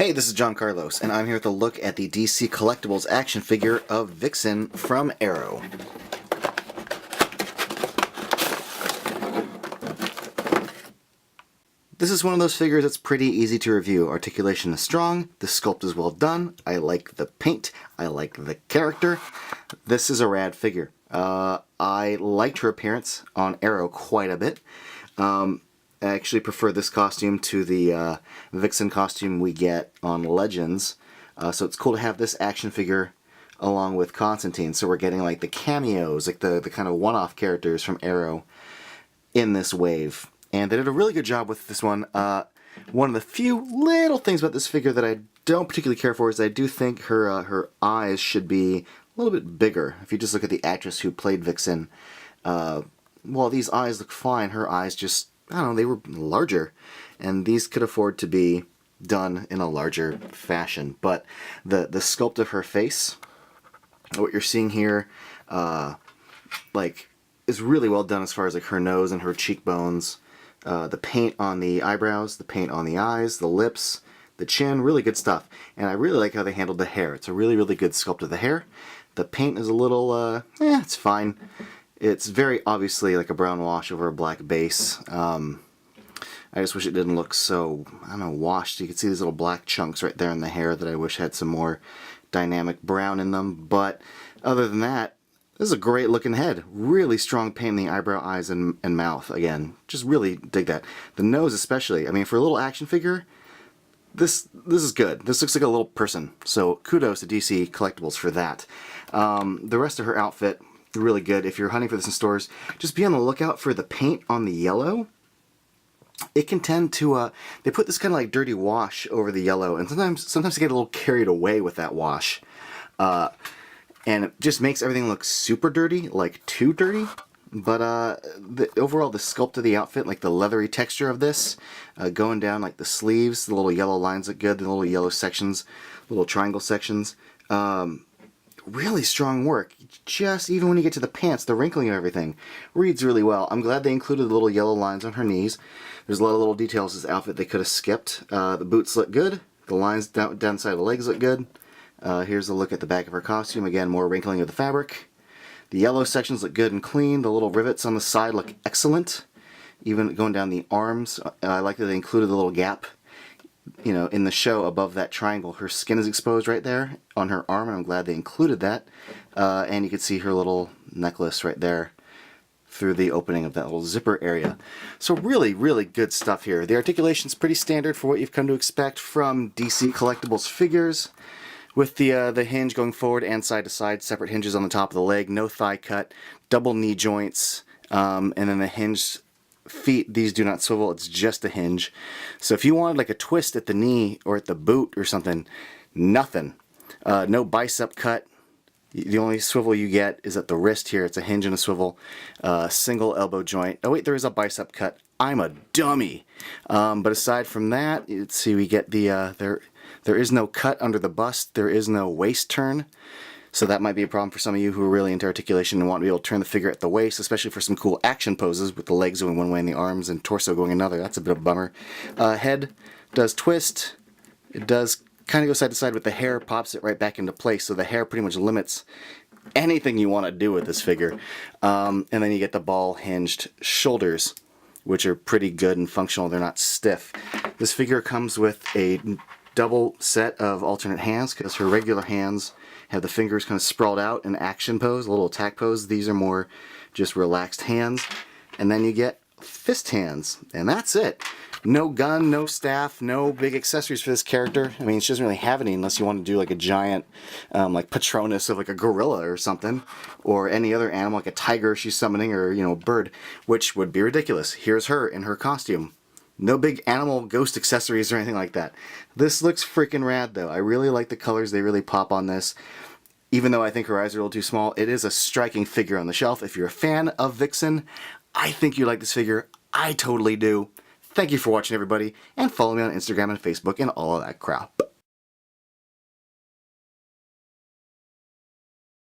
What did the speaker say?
Hey, this is John Carlos, and I'm here with a look at the DC Collectibles action figure of VIXEN from Arrow. This is one of those figures that's pretty easy to review. Articulation is strong, the sculpt is well done, I like the paint, I like the character. This is a rad figure. I liked her appearance on Arrow quite a bit. I actually prefer this costume to the VIXEN costume we get on Legends. So it's cool to have this action figure along with Constantine. So we're getting like the cameos, like the kind of one-off characters from Arrow in this wave. And they did a really good job with this one. One of the few little things about this figure that I don't particularly care for is I do think her eyes should be a little bit bigger. If you just look at the actress who played VIXEN, while these eyes look fine, her eyes just, I don't know, they were larger, and these could afford to be done in a larger fashion. But the sculpt of her face, what you're seeing here, like, is really well done as far as like her nose and her cheekbones. The paint on the eyebrows, the paint on the eyes, the lips, the chin, really good stuff. And I really like how they handled the hair. It's a really, really good sculpt of the hair. The paint is a little, it's fine. It's very obviously like a brown wash over a black base. I just wish it didn't look so, I don't know, washed. You can see these little black chunks right there in the hair that I wish had some more dynamic brown in them. But other than that, this is a great looking head. Really strong paint in the eyebrow, eyes, and mouth. Again, just really dig that. The nose especially. I mean, for a little action figure, this is good. This looks like a little person. So kudos to DC Collectibles for that. The rest of her outfit, really good. If you're hunting for this in stores, just be on the lookout for the paint on the yellow. It can tend to, they put this kind of like dirty wash over the yellow, and sometimes they get a little carried away with that wash. And it just makes everything look super dirty, like too dirty. But overall, the sculpt of the outfit, like the leathery texture of this, going down like the sleeves, the little yellow lines look good, the little yellow sections, little triangle sections. Really strong work. Just even when you get to the pants, the wrinkling of everything reads really well. I'm glad they included the little yellow lines on her knees. There's a lot of little details in this outfit they could have skipped. The boots look good. The lines down side of the legs look good. Here's a look at the back of her costume. Again, more wrinkling of the fabric. The yellow sections look good and clean. The little rivets on the side look excellent. Even going down the arms, I like that they included the little gap, you know, in the show above that triangle. Her skin is exposed right there on her arm, and I'm glad they included that. And you can see her little necklace right there through the opening of that little zipper area. So really, really good stuff here. The articulation is pretty standard for what you've come to expect from DC Collectibles figures, with the hinge going forward and side to side, separate hinges on the top of the leg, no thigh cut, double knee joints, and then the hinge feet, these do not swivel, it's just a hinge. So if you wanted like a twist at the knee or at the boot or something, nothing. No bicep cut. The only swivel you get is at the wrist here. It's a hinge and a swivel. Single elbow joint. Oh wait, there is a bicep cut. I'm a dummy. But aside from that, let's see, we get the, there is no cut under the bust. There is no waist turn. So that might be a problem for some of you who are really into articulation and want to be able to turn the figure at the waist, especially for some cool action poses with the legs going one way and the arms and torso going another. That's a bit of a bummer. Head does twist. It does kind of go side to side, with the hair pops it right back into place. So the hair pretty much limits anything you want to do with this figure. And then you get the ball hinged shoulders, which are pretty good and functional. They're not stiff. This figure comes with a double set of alternate hands, because her regular hands have the fingers kind of sprawled out in action pose, a little attack pose. These are more just relaxed hands. And then you get fist hands, and that's it. No gun, no staff, no big accessories for this character. I mean, she doesn't really have any unless you want to do like a giant like Patronus of like a gorilla or something, or any other animal like a tiger she's summoning, or, you know, a bird, which would be ridiculous. Here's her in her costume. No big animal ghost accessories or anything like that. This looks freaking rad though. I really like the colors. They really pop on this. Even though I think her eyes are a little too small, it is a striking figure on the shelf. If you're a fan of VIXEN, I think you like this figure. I totally do. Thank you for watching, everybody, and follow me on Instagram and Facebook and all of that crap.